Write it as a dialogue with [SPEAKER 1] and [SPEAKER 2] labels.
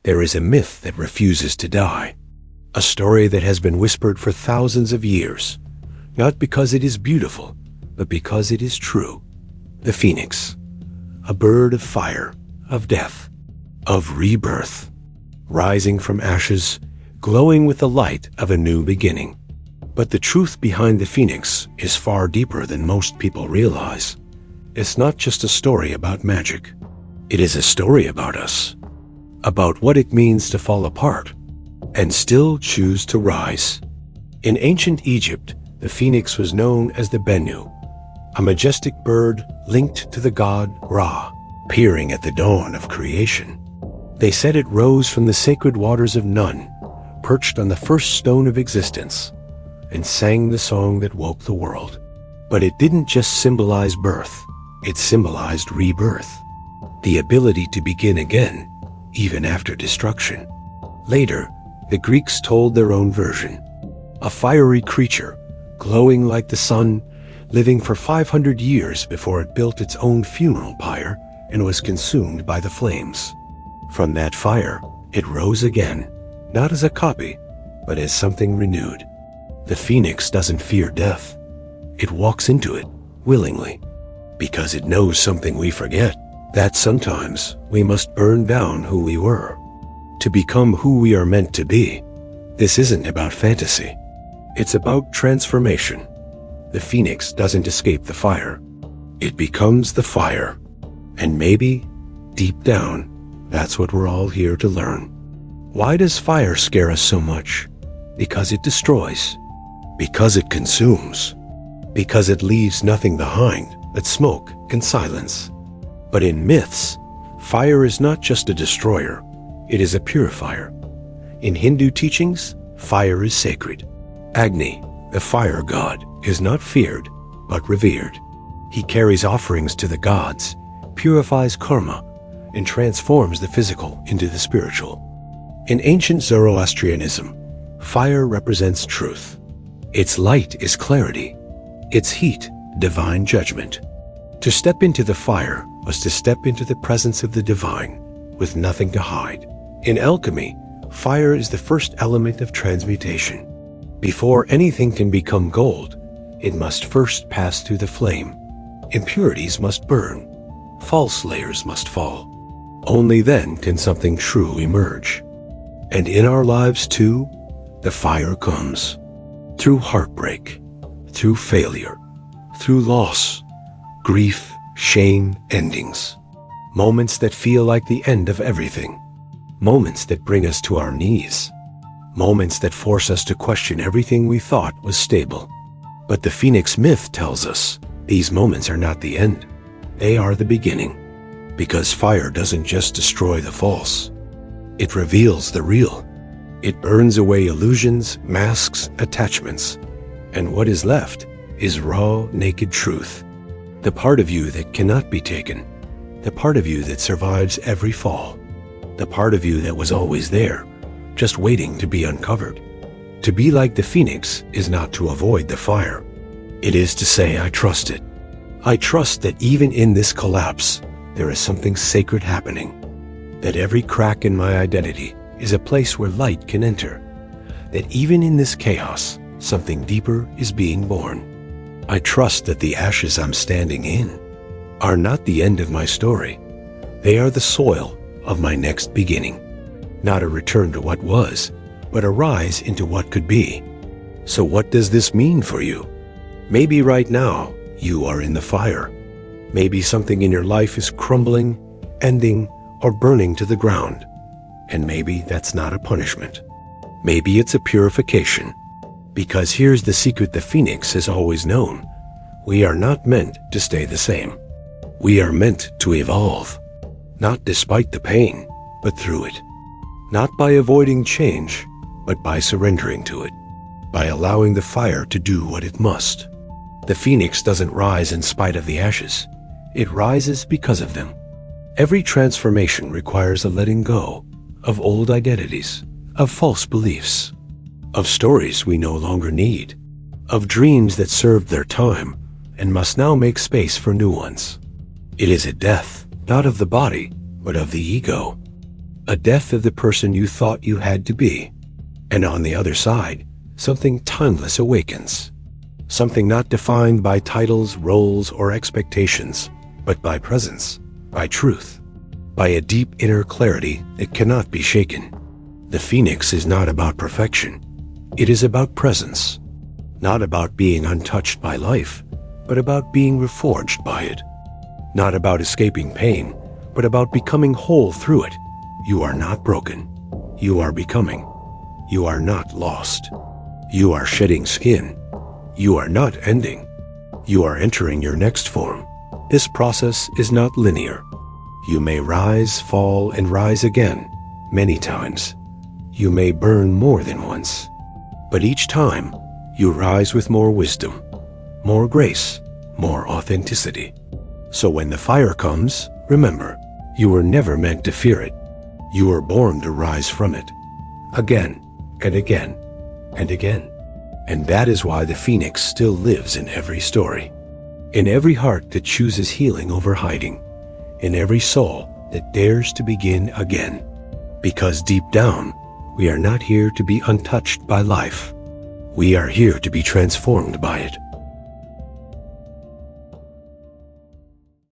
[SPEAKER 1] There is a myth that refuses to die, a story that has been whispered for thousands of years, not because it is beautiful, but because it is true. The phoenix, a bird of fire, of death, of rebirth, rising from ashes, glowing with the light of a new beginning. But the truth behind the phoenix is far deeper than most people realize. It's not just a story about magic. It is a story about us, about what it means to fall apart and still choose to rise. In ancient Egypt, the phoenix was known as the Bennu, a majestic bird linked to the god Ra, peering at the dawn of creation. They said it rose from the sacred waters of Nun, perched on the first stone of existence, and sang the song that woke the world. But it didn't just symbolize birth, it symbolized rebirth, the ability to begin again, even after destruction. Later, the Greeks told their own version. A fiery creature, glowing like the sun, living for 500 years before it built its own funeral pyre and was consumed by the flames. From that fire, it rose again, not as a copy, but as something renewed. The phoenix doesn't fear death. It walks into it willingly, because it knows something we forget, that sometimes we must burn down who we were to become who we are meant to be. This isn't about fantasy. It's about transformation. The phoenix doesn't escape the fire. It becomes the fire. And maybe, deep down, that's what we're all here to learn. Why does fire scare us so much? Because it destroys. Because it consumes. Because it leaves nothing behind but smoke and silence. But in myths, fire is not just a destroyer, it is a purifier. In Hindu teachings, fire is sacred. Agni, the fire god, is not feared, but revered. He carries offerings to the gods, purifies karma, and transforms the physical into the spiritual. In ancient Zoroastrianism, fire represents truth. Its light is clarity. Its heat, divine judgment. To step into the fire was to step into the presence of the divine, with nothing to hide. In alchemy, fire is the first element of transmutation. Before anything can become gold, it must first pass through the flame. Impurities must burn. False layers must fall. Only then can something true emerge. And in our lives too, the fire comes. Through heartbreak, through failure, through loss, grief, shame, endings. Moments that feel like the end of everything. Moments that bring us to our knees. Moments that force us to question everything we thought was stable. But the Phoenix myth tells us these moments are not the end. They are the beginning. Because fire doesn't just destroy the false. It reveals the real. It burns away illusions, masks, attachments. And what is left is raw, naked truth. The part of you that cannot be taken. The part of you that survives every fall. The part of you that was always there, just waiting to be uncovered. To be like the phoenix is not to avoid the fire. It is to say, I trust it. I trust that even in this collapse, there is something sacred happening. That every crack in my identity is a place where light can enter. That even in this chaos, something deeper is being born. I trust that the ashes I'm standing in are not the end of my story. They are the soil of my next beginning. Not a return to what was, but a rise into what could be. So what does this mean for you? Maybe right now, you are in the fire. Maybe something in your life is crumbling, ending, or burning to the ground. And maybe that's not a punishment. Maybe it's a purification. Because here's the secret the phoenix has always known. We are not meant to stay the same. We are meant to evolve. Not despite the pain, but through it. Not by avoiding change, but by surrendering to it. By allowing the fire to do what it must. The phoenix doesn't rise in spite of the ashes. It rises because of them. Every transformation requires a letting go of old identities, of false beliefs, of stories we no longer need, of dreams that served their time and must now make space for new ones. It is a death, not of the body, but of the ego. a death of the person you thought you had to be. And on the other side, something timeless awakens. Something not defined by titles, roles, or expectations, but by presence, by truth, by a deep inner clarity that cannot be shaken. The phoenix is not about perfection. It is about presence. Not about being untouched by life, but about being reforged by it. Not about escaping pain, but about becoming whole through it. You are not broken. You are becoming. You are not lost. You are shedding skin. You are not ending. You are entering your next form. This process is not linear. You may rise, fall, and rise again, many times. You may burn more than once. But each time, you rise with more wisdom, more grace, more authenticity. So when the fire comes, remember, you were never meant to fear it. You were born to rise from it. Again, and again, and again. And that is why the phoenix still lives in every story. In every heart that chooses healing over hiding. In every soul that dares to begin again. Because deep down, we are not here to be untouched by life. We are here to be transformed by it.